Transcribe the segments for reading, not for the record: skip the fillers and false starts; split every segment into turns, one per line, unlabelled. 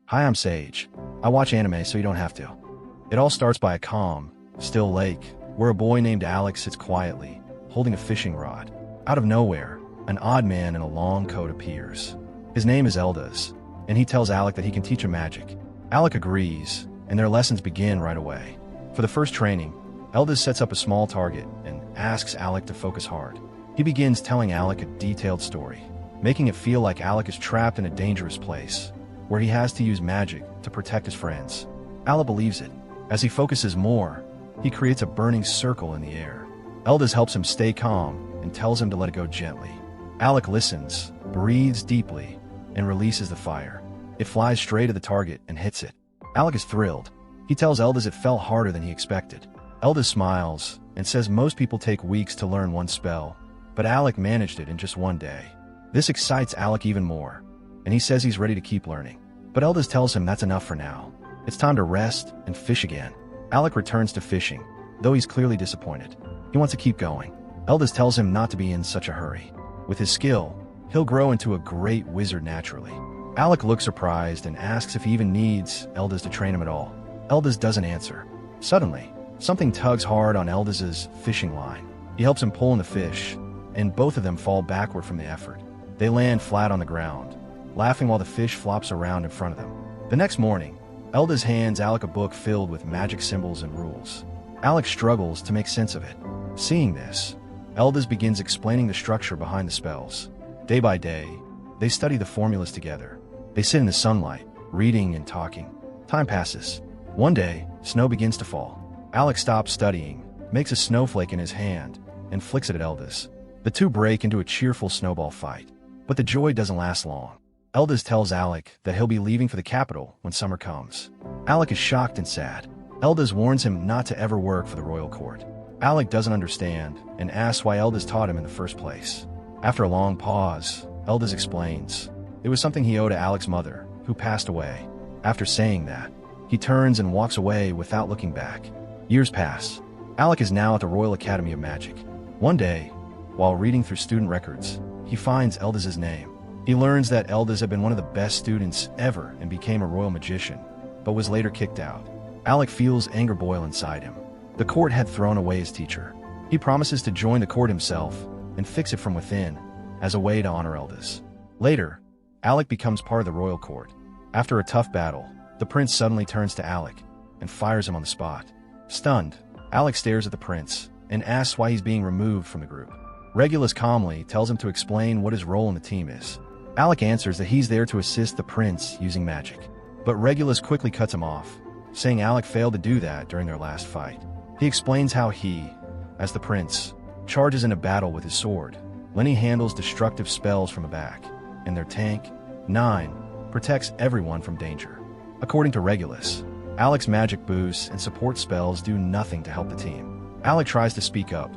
Hi, I'm Sage. I watch anime so you don't have to. It all starts by a calm, still lake, where a boy named Alex sits quietly, holding a fishing rod. Out of nowhere, an odd man in a long coat appears. His name is Eldaz, and he tells Alec that he can teach him magic. Alec agrees, and their lessons begin right away. For the first training, Eldaz sets up a small target and asks Alec to focus hard. He begins telling Alec a detailed story, making it feel like Alec is trapped in a dangerous place, where he has to use magic to protect his friends. Alec believes it. As he focuses more, he creates a burning circle in the air. Eldaz helps him stay calm and tells him to let it go gently. Alec listens, breathes deeply, and releases the fire. It flies straight at the target and hits it. Alec is thrilled. He tells Eldaz it fell harder than he expected. Eldaz smiles and says most people take weeks to learn one spell, but Alec managed it in just one day. This excites Alec even more, and he says he's ready to keep learning. But Eldaz tells him that's enough for now. It's time to rest and fish again. Alec returns to fishing, though he's clearly disappointed. He wants to keep going. Eldaz tells him not to be in such a hurry. With his skill, he'll grow into a great wizard naturally. Alec looks surprised and asks if he even needs Eldaz to train him at all. Eldaz doesn't answer. Suddenly, something tugs hard on Eldaz's fishing line. He helps him pull in the fish, and both of them fall backward from the effort. They land flat on the ground, laughing while the fish flops around in front of them. The next morning, Eldaz hands Alec a book filled with magic symbols and rules. Alec struggles to make sense of it. Seeing this, Eldaz begins explaining the structure behind the spells. Day by day, they study the formulas together. They sit in the sunlight, reading and talking. Time passes. One day, snow begins to fall. Alec stops studying, makes a snowflake in his hand, and flicks it at Eldaz. The two break into a cheerful snowball fight. But the joy doesn't last long. Eldaz tells Alec that he'll be leaving for the capital when summer comes. Alec is shocked and sad. Eldaz warns him not to ever work for the royal court. Alec doesn't understand and asks why Eldaz taught him in the first place. After a long pause, Eldaz explains. It was something he owed to Alec's mother, who passed away. After saying that, he turns and walks away without looking back. Years pass. Alec is now at the Royal Academy of Magic. One day, while reading through student records, he finds Eldaz's name. He learns that Eldaz had been one of the best students ever and became a royal magician, but was later kicked out. Alec feels anger boil inside him. The court had thrown away his teacher. He promises to join the court himself and fix it from within, as a way to honor Eldaz. Later, Alec becomes part of the royal court. After a tough battle, the prince suddenly turns to Alec and fires him on the spot. Stunned, Alec stares at the prince and asks why he's being removed from the group. Regulus calmly tells him to explain what his role in the team is. Alec answers that he's there to assist the prince using magic. But Regulus quickly cuts him off, saying Alec failed to do that during their last fight. He explains how he, as the prince, charges in a battle with his sword. Lenny handles destructive spells from the back, and their tank, 9, protects everyone from danger. According to Regulus, Alec's magic boosts and support spells do nothing to help the team. Alec tries to speak up,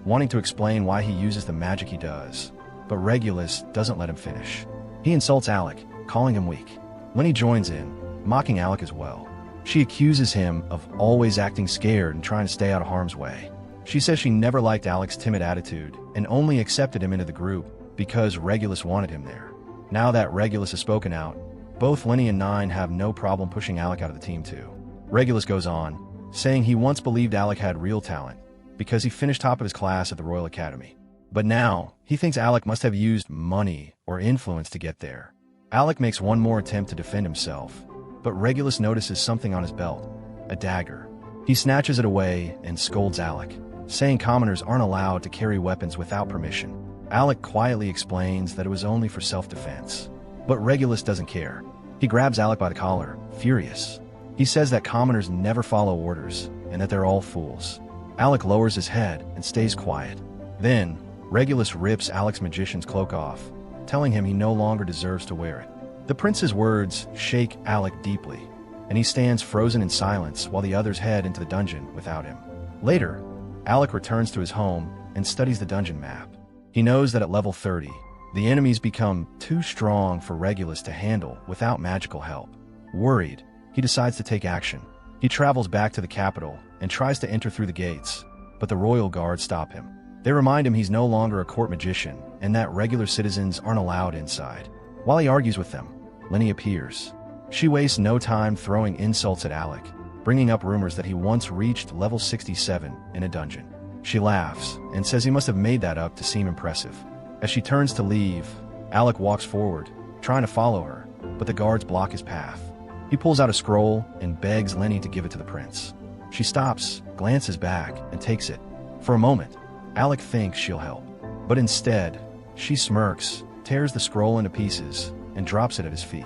wanting to explain why he uses the magic he does, but Regulus doesn't let him finish. He insults Alec, calling him weak. Lenny joins in, mocking Alec as well. She accuses him of always acting scared and trying to stay out of harm's way. She says she never liked Alec's timid attitude and only accepted him into the group because Regulus wanted him there. Now that Regulus has spoken out, both Lenny and 9 have no problem pushing Alec out of the team too. Regulus goes on, saying he once believed Alec had real talent because he finished top of his class at the Royal Academy. But now, he thinks Alec must have used money or influence to get there. Alec makes one more attempt to defend himself, but Regulus notices something on his belt, a dagger. He snatches it away and scolds Alec, saying commoners aren't allowed to carry weapons without permission. Alec quietly explains that it was only for self-defense. But Regulus doesn't care. He grabs Alec by the collar, furious. He says that commoners never follow orders and that they're all fools. Alec lowers his head and stays quiet. Then, Regulus rips Alec's magician's cloak off, telling him he no longer deserves to wear it. The prince's words shake Alec deeply, and he stands frozen in silence while the others head into the dungeon without him. Later, Alec returns to his home and studies the dungeon map. He knows that at level 30, the enemies become too strong for Regulus to handle without magical help. Worried, he decides to take action. He travels back to the capital and tries to enter through the gates, but the royal guards stop him. They remind him he's no longer a court magician and that regular citizens aren't allowed inside. While he argues with them, Lenny appears. She wastes no time throwing insults at Alec, bringing up rumors that he once reached level 67 in a dungeon. She laughs and says he must have made that up to seem impressive. As she turns to leave, Alec walks forward, trying to follow her, but the guards block his path. He pulls out a scroll and begs Lenny to give it to the prince. She stops, glances back, and takes it. For a moment, Alec thinks she'll help, but instead, she smirks, tears the scroll into pieces, and drops it at his feet.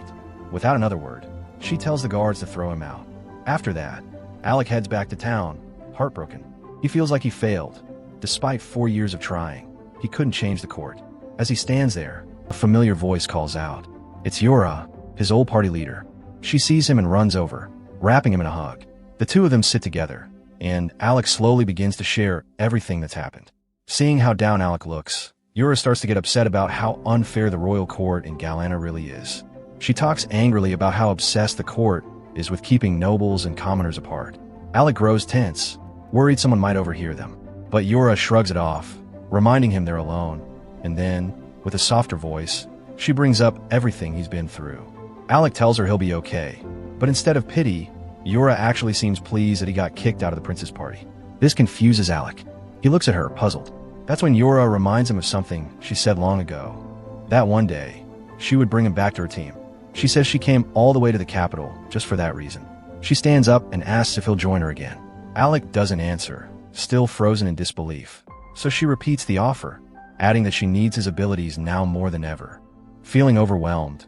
Without another word, she tells the guards to throw him out. After that, Alec heads back to town, heartbroken. He feels like he failed. Despite 4 years of trying, he couldn't change the court. As he stands there, a familiar voice calls out. It's Yura, his old party leader. She sees him and runs over, wrapping him in a hug. The two of them sit together, and Alec slowly begins to share everything that's happened. Seeing how down Alec looks, Yura starts to get upset about how unfair the royal court in Galana really is. She talks angrily about how obsessed the court is with keeping nobles and commoners apart. Alec grows tense, worried someone might overhear them. But Yura shrugs it off, reminding him they're alone. And then, with a softer voice, she brings up everything he's been through. Alec tells her he'll be okay, but instead of pity, Yura actually seems pleased that he got kicked out of the prince's party. This confuses Alec. He looks at her, puzzled. That's when Yura reminds him of something she said long ago. That one day, she would bring him back to her team. She says she came all the way to the capital just for that reason. She stands up and asks if he'll join her again. Alec doesn't answer, still frozen in disbelief. So she repeats the offer, adding that she needs his abilities now more than ever. Feeling overwhelmed,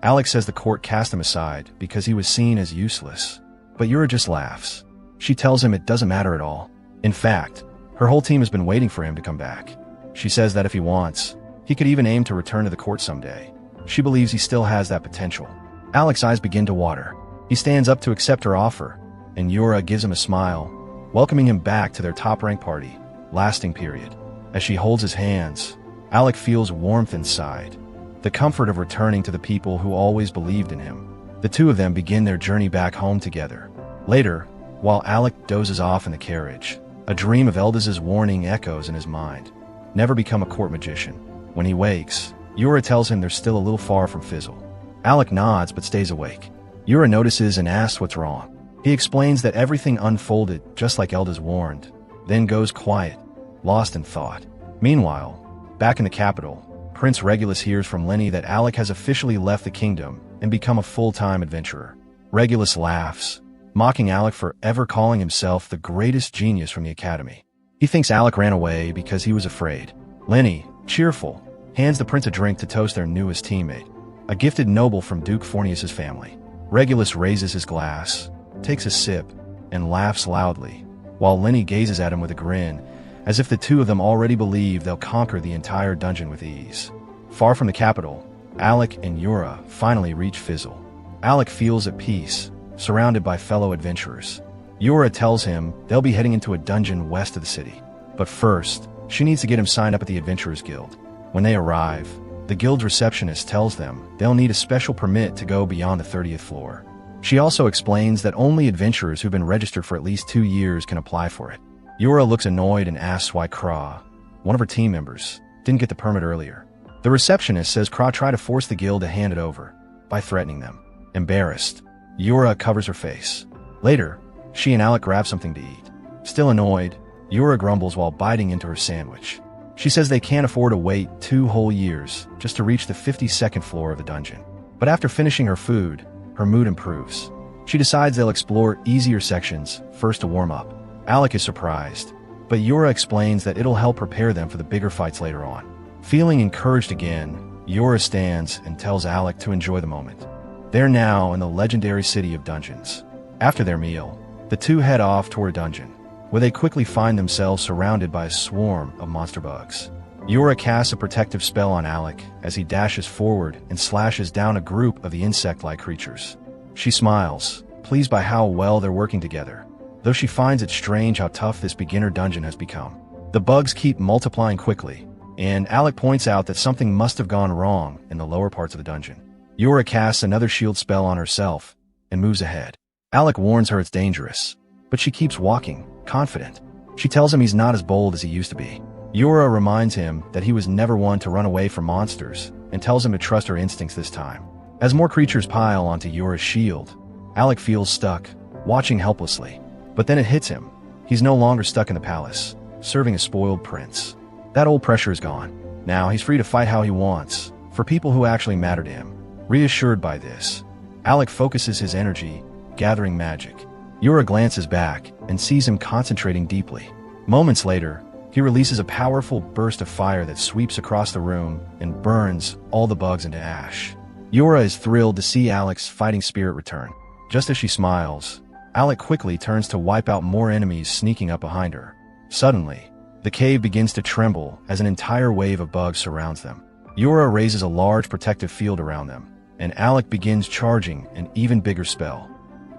Alec says the court cast him aside because he was seen as useless. But Yura just laughs. She tells him it doesn't matter at all. In fact, her whole team has been waiting for him to come back. She says that if he wants, he could even aim to return to the court someday. She believes he still has that potential. Alec's eyes begin to water. He stands up to accept her offer, and Yura gives him a smile, welcoming him back to their top-ranked party, lasting period. As she holds his hands, Alec feels warmth inside, the comfort of returning to the people who always believed in him. The two of them begin their journey back home together. Later, while Alec dozes off in the carriage, a dream of Eldaz's warning echoes in his mind. Never become a court magician. When he wakes, Yura tells him they're still a little far from Fizzle. Alec nods but stays awake. Yura notices and asks what's wrong. He explains that everything unfolded just like Eldaz warned, then goes quiet, lost in thought. Meanwhile, back in the capital, Prince Regulus hears from Lenny that Alec has officially left the kingdom and become a full-time adventurer. Regulus laughs, mocking Alec for ever calling himself the greatest genius from the academy. He thinks Alec ran away because he was afraid. Lenny, cheerful, hands the prince a drink to toast their newest teammate, a gifted noble from Duke Fornius's family. Regulus raises his glass, takes a sip, and laughs loudly, while Lenny gazes at him with a grin, as if the two of them already believe they'll conquer the entire dungeon with ease. Far from the capital, Alec and Yura finally reach Fizzle. Alec feels at peace, surrounded by fellow adventurers. Yura tells him they'll be heading into a dungeon west of the city. But first, she needs to get him signed up at the Adventurers Guild. When they arrive, the guild's receptionist tells them they'll need a special permit to go beyond the 30th floor. She also explains that only adventurers who've been registered for at least 2 years can apply for it. Yura looks annoyed and asks why Kra, one of her team members, didn't get the permit earlier. The receptionist says Kra tried to force the guild to hand it over by threatening them. Embarrassed, Yura covers her face. Later, she and Alec grab something to eat. Still annoyed, Yura grumbles while biting into her sandwich. She says they can't afford to wait 2 whole years just to reach the 52nd floor of the dungeon. But after finishing her food, her mood improves. She decides they'll explore easier sections first to warm up. Alec is surprised, but Yura explains that it'll help prepare them for the bigger fights later on. Feeling encouraged again, Yura stands and tells Alec to enjoy the moment. They're now in the legendary city of dungeons. After their meal, the two head off toward a dungeon, where they quickly find themselves surrounded by a swarm of monster bugs. Yura casts a protective spell on Alec as he dashes forward and slashes down a group of the insect-like creatures. She smiles, pleased by how well they're working together, though she finds it strange how tough this beginner dungeon has become. The bugs keep multiplying quickly, and Alec points out that something must have gone wrong in the lower parts of the dungeon. Yura casts another shield spell on herself and moves ahead. Alec warns her it's dangerous, but she keeps walking, confident. She tells him he's not as bold as he used to be. Yura reminds him that he was never one to run away from monsters and tells him to trust her instincts this time. As more creatures pile onto Yura's shield, Alec feels stuck, watching helplessly. But then it hits him. He's no longer stuck in the palace, serving a spoiled prince. That old pressure is gone. Now he's free to fight how he wants, for people who actually matter to him. Reassured by this, Alec focuses his energy, gathering magic. Yura glances back and sees him concentrating deeply. Moments later, he releases a powerful burst of fire that sweeps across the room and burns all the bugs into ash. Yura is thrilled to see Alec's fighting spirit return. Just as she smiles, Alec quickly turns to wipe out more enemies sneaking up behind her. Suddenly, the cave begins to tremble as an entire wave of bugs surrounds them. Yura raises a large protective field around them, and Alec begins charging an even bigger spell.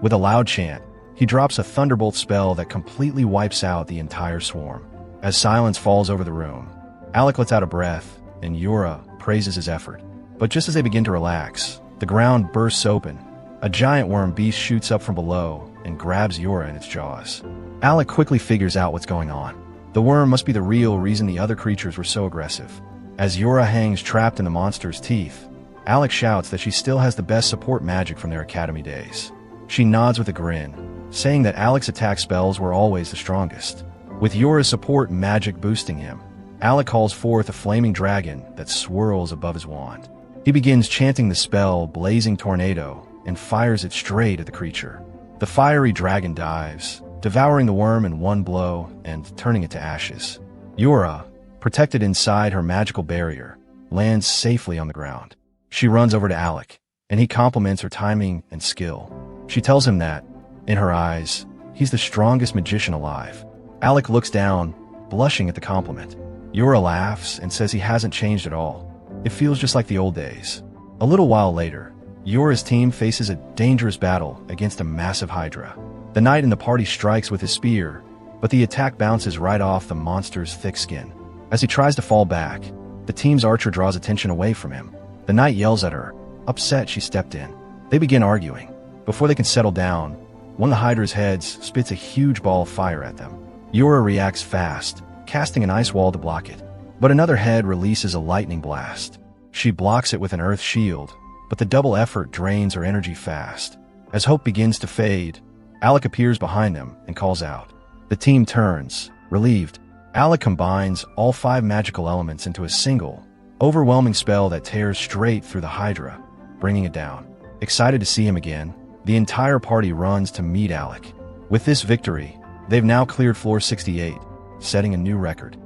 With a loud chant, he drops a thunderbolt spell that completely wipes out the entire swarm. As silence falls over the room, Alec lets out a breath, and Yura praises his effort. But just as they begin to relax, the ground bursts open. A giant worm beast shoots up from below and grabs Yura in its jaws. Alec quickly figures out what's going on. The worm must be the real reason the other creatures were so aggressive. As Yura hangs trapped in the monster's teeth, Alec shouts that she still has the best support magic from their academy days. She nods with a grin, saying that Alec's attack spells were always the strongest. With Yura's support magic boosting him, Alec calls forth a flaming dragon that swirls above his wand. He begins chanting the spell Blazing Tornado and fires it straight at the creature. The fiery dragon dives, devouring the worm in one blow and turning it to ashes. Yura, protected inside her magical barrier, lands safely on the ground. She runs over to Alec, and he compliments her timing and skill. She tells him that, in her eyes, he's the strongest magician alive. Alec looks down, blushing at the compliment. Yura laughs and says he hasn't changed at all. It feels just like the old days. A little while later, Yura's team faces a dangerous battle against a massive hydra. The knight in the party strikes with his spear, but the attack bounces right off the monster's thick skin. As he tries to fall back, the team's archer draws attention away from him. The knight yells at her, upset she stepped in. They begin arguing. Before they can settle down, one of the hydra's heads spits a huge ball of fire at them. Yura reacts fast, casting an ice wall to block it. But another head releases a lightning blast. She blocks it with an earth shield, but the double effort drains her energy fast. As hope begins to fade, Alec appears behind them and calls out. The team turns, relieved. Alec combines all 5 magical elements into a single, overwhelming spell that tears straight through the hydra, bringing it down. Excited to see him again, the entire party runs to meet Alec. With this victory, they've now cleared floor 68, setting a new record.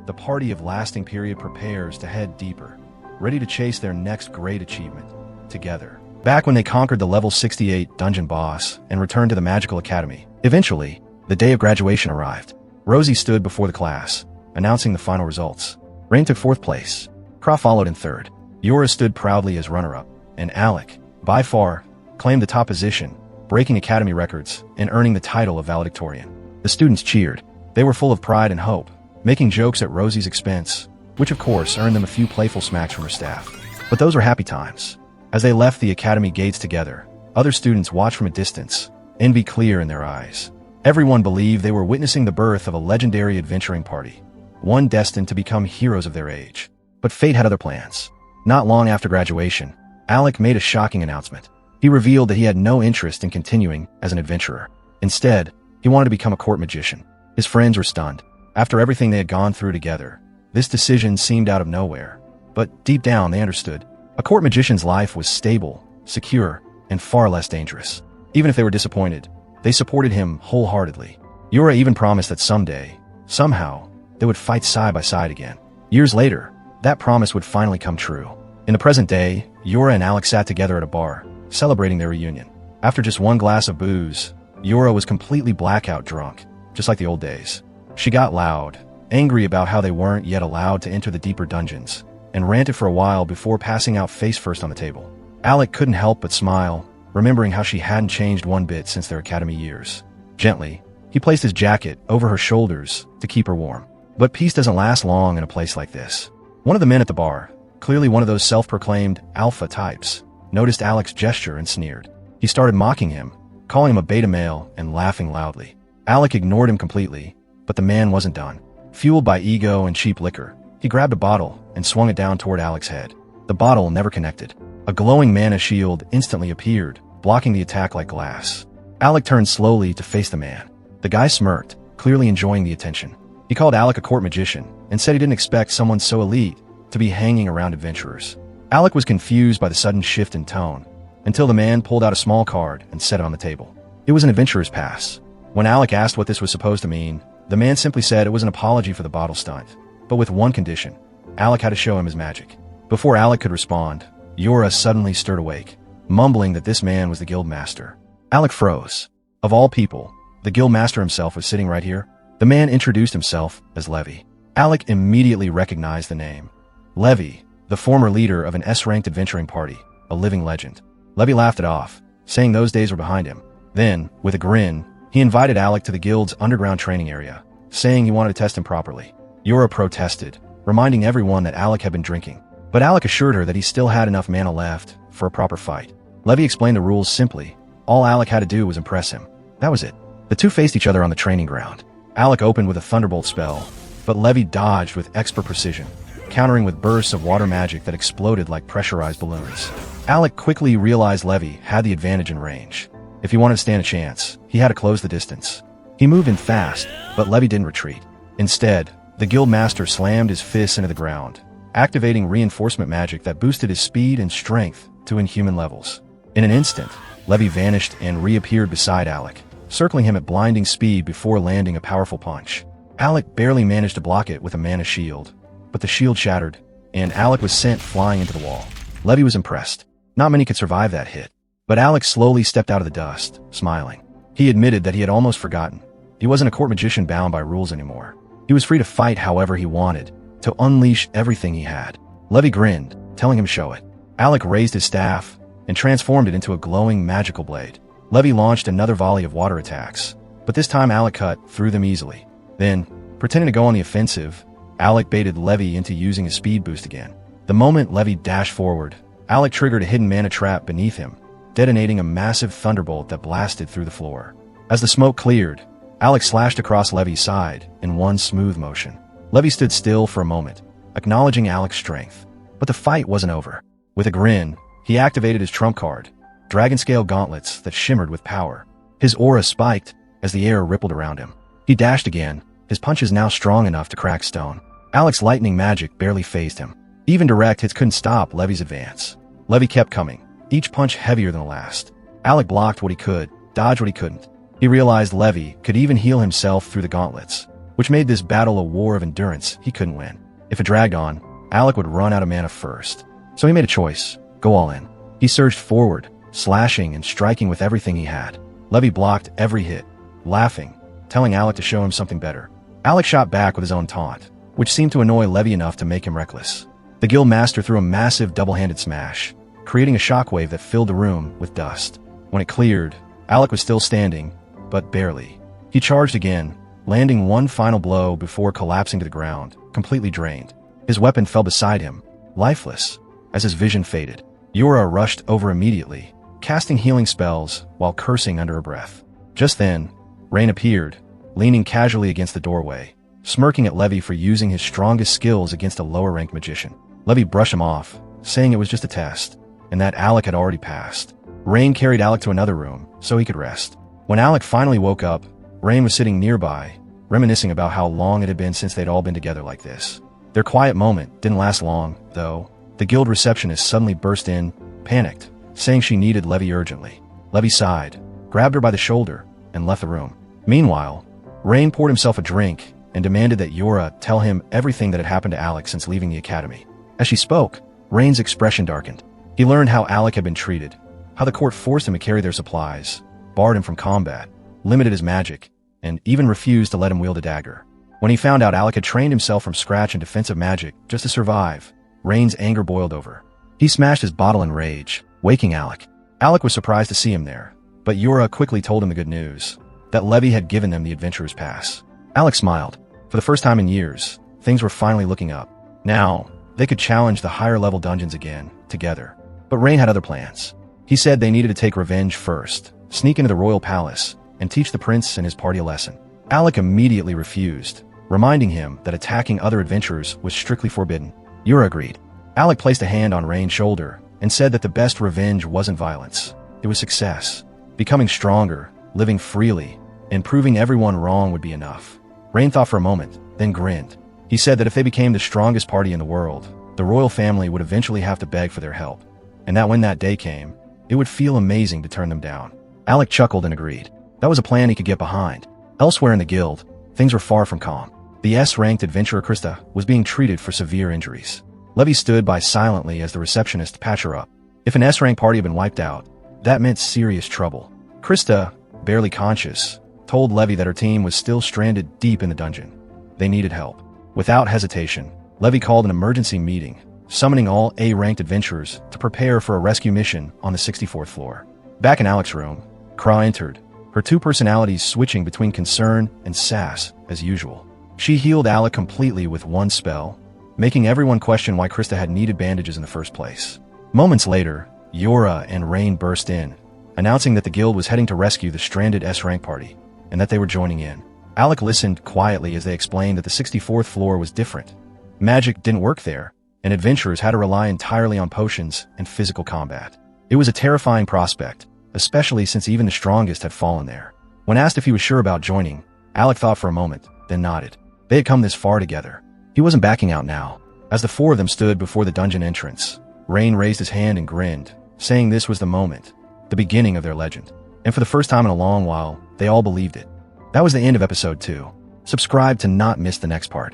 The party of lasting period prepares to head deeper, ready to chase their next great achievement, together. Back when they conquered the level 68 dungeon boss and returned to the magical academy, eventually, the day of graduation arrived. Rosie stood before the class, announcing the final results. Rain took 4th place. Kra followed in 3rd. Yura stood proudly as runner-up, and Alec, by far, claimed the top position, breaking academy records and earning the title of valedictorian. The students cheered. They were full of pride and hope, making jokes at Rosie's expense, which of course earned them a few playful smacks from her staff. But those were happy times. As they left the academy gates together, other students watched from a distance, envy clear in their eyes. Everyone believed they were witnessing the birth of a legendary adventuring party, one destined to become heroes of their age. But fate had other plans. Not long after graduation, Alec made a shocking announcement. He revealed that he had no interest in continuing as an adventurer. Instead, he wanted to become a court magician. His friends were stunned. After everything they had gone through together, this decision seemed out of nowhere. But deep down, they understood. A court magician's life was stable, secure, and far less dangerous. Even if they were disappointed, they supported him wholeheartedly. Yura even promised that someday, somehow, they would fight side by side again. Years later, that promise would finally come true. In the present day, Yura and Alec sat together at a bar, celebrating their reunion. After just 1 glass of booze, Yura was completely blackout drunk, just like the old days. She got loud, angry about how they weren't yet allowed to enter the deeper dungeons, and ranted for a while before passing out face first on the table. Alec couldn't help but smile, remembering how she hadn't changed one bit since their academy years. Gently, he placed his jacket over her shoulders to keep her warm. But peace doesn't last long in a place like this. One of the men at the bar, clearly one of those self-proclaimed alpha types, noticed Alec's gesture and sneered. He started mocking him, calling him a beta male and laughing loudly. Alec ignored him completely, but the man wasn't done. Fueled by ego and cheap liquor, he grabbed a bottle and swung it down toward Alec's head. The bottle never connected. A glowing mana shield instantly appeared, blocking the attack like glass. Alec turned slowly to face the man. The guy smirked, clearly enjoying the attention. He called Alec a court magician and said he didn't expect someone so elite to be hanging around adventurers. Alec was confused by the sudden shift in tone, until the man pulled out a small card and set it on the table. It was an adventurer's pass. When Alec asked what this was supposed to mean, the man simply said it was an apology for the bottle stunt, but with one condition. Alec had to show him his magic. Before Alec could respond, Yura suddenly stirred awake, mumbling that this man was the guild master. Alec froze. Of all people, the guild master himself was sitting right here. The man introduced himself as Levy. Alec immediately recognized the name. Levy, the former leader of an S-ranked adventuring party, a living legend. Levy laughed it off, saying those days were behind him. Then, with a grin, he invited Alec to the guild's underground training area, saying he wanted to test him properly. Yura protested, reminding everyone that Alec had been drinking. But Alec assured her that he still had enough mana left for a proper fight. Levy explained the rules simply. All Alec had to do was impress him. That was it. The two faced each other on the training ground. Alec opened with a thunderbolt spell, but Levy dodged with expert precision, countering with bursts of water magic that exploded like pressurized balloons. Alec quickly realized Levy had the advantage in range. If he wanted to stand a chance, he had to close the distance. He moved in fast, but Levy didn't retreat. Instead, the guild master slammed his fists into the ground, activating reinforcement magic that boosted his speed and strength to inhuman levels. In an instant, Levy vanished and reappeared beside Alec, circling him at blinding speed before landing a powerful punch. Alec barely managed to block it with a mana shield, but the shield shattered, and Alec was sent flying into the wall. Levy was impressed. Not many could survive that hit. But Alec slowly stepped out of the dust, smiling. He admitted that he had almost forgotten. He wasn't a court magician bound by rules anymore. He was free to fight however he wanted, to unleash everything he had. Levy grinned, telling him to show it. Alec raised his staff and transformed it into a glowing magical blade. Levy launched another volley of water attacks, but this time Alec cut through them easily. Then, pretending to go on the offensive, Alec baited Levy into using his speed boost again. The moment Levy dashed forward, Alec triggered a hidden mana trap beneath him, detonating a massive thunderbolt that blasted through the floor. As the smoke cleared, Alec slashed across Levy's side in one smooth motion. Levy stood still for a moment, acknowledging Alec's strength. But the fight wasn't over. With a grin, he activated his trump card, dragon-scale gauntlets that shimmered with power. His aura spiked as the air rippled around him. He dashed again, his punches now strong enough to crack stone. Alec's lightning magic barely fazed him. Even direct hits couldn't stop Levy's advance. Levy kept coming, each punch heavier than the last. Alec blocked what he could, dodged what he couldn't. He realized Levy could even heal himself through the gauntlets, which made this battle a war of endurance he couldn't win. If it dragged on, Alec would run out of mana first. So he made a choice, go all in. He surged forward, slashing and striking with everything he had. Levy blocked every hit, laughing, telling Alec to show him something better. Alec shot back with his own taunt, which seemed to annoy Levy enough to make him reckless. The guild master threw a massive double-handed smash, creating a shockwave that filled the room with dust. When it cleared, Alec was still standing, but barely. He charged again, landing one final blow before collapsing to the ground, completely drained. His weapon fell beside him, lifeless, as his vision faded. Yura rushed over immediately, casting healing spells while cursing under her breath. Just then, Rain appeared, leaning casually against the doorway, smirking at Levy for using his strongest skills against a lower-ranked magician. Levy brushed him off, saying it was just a test, and that Alec had already passed. Rain carried Alec to another room, so he could rest. When Alec finally woke up, Rain was sitting nearby, reminiscing about how long it had been since they'd all been together like this. Their quiet moment didn't last long, though. The guild receptionist suddenly burst in, panicked, saying she needed Levy urgently. Levy sighed, grabbed her by the shoulder, and left the room. Meanwhile, Rain poured himself a drink and demanded that Yura tell him everything that had happened to Alec since leaving the academy. As she spoke, Rain's expression darkened. He learned how Alec had been treated, how the court forced him to carry their supplies, barred him from combat, limited his magic, and even refused to let him wield a dagger. When he found out Alec had trained himself from scratch in defensive magic just to survive, Rain's anger boiled over. He smashed his bottle in rage, waking Alec. Alec was surprised to see him there, but Yura quickly told him the good news, that Levy had given them the adventurer's pass. Alec smiled. For the first time in years, things were finally looking up. Now, they could challenge the higher-level dungeons again, together. But Rain had other plans. He said they needed to take revenge first, sneak into the royal palace, and teach the prince and his party a lesson. Alec immediately refused, reminding him that attacking other adventurers was strictly forbidden. Yura agreed. Alec placed a hand on Rain's shoulder and said that the best revenge wasn't violence. It was success. Becoming stronger, living freely, and proving everyone wrong would be enough. Rain thought for a moment, then grinned. He said that if they became the strongest party in the world, the royal family would eventually have to beg for their help, and that when that day came, it would feel amazing to turn them down. Alec chuckled and agreed. That was a plan he could get behind. Elsewhere in the guild, things were far from calm. The S-ranked adventurer Krista was being treated for severe injuries. Levy stood by silently as the receptionist patched her up. If an S-rank party had been wiped out, that meant serious trouble. Krista, barely conscious, told Levy that her team was still stranded deep in the dungeon. They needed help. Without hesitation, Levy called an emergency meeting, summoning all A-ranked adventurers to prepare for a rescue mission on the 64th floor. Back in Alec's room, Kra entered, her two personalities switching between concern and sass as usual. She healed Alec completely with one spell, making everyone question why Krista had needed bandages in the first place. Moments later, Yora and Rain burst in, announcing that the guild was heading to rescue the stranded S-rank party, and that they were joining in. Alec listened quietly as they explained that the 64th floor was different. Magic didn't work there, and adventurers had to rely entirely on potions and physical combat. It was a terrifying prospect, especially since even the strongest had fallen there. When asked if he was sure about joining, Alec thought for a moment, then nodded. They had come this far together. He wasn't backing out now. As the four of them stood before the dungeon entrance, Rain raised his hand and grinned, saying this was the moment, the beginning of their legend. And for the first time in a long while, they all believed it. That was the end of episode 2. Subscribe to not miss the next part.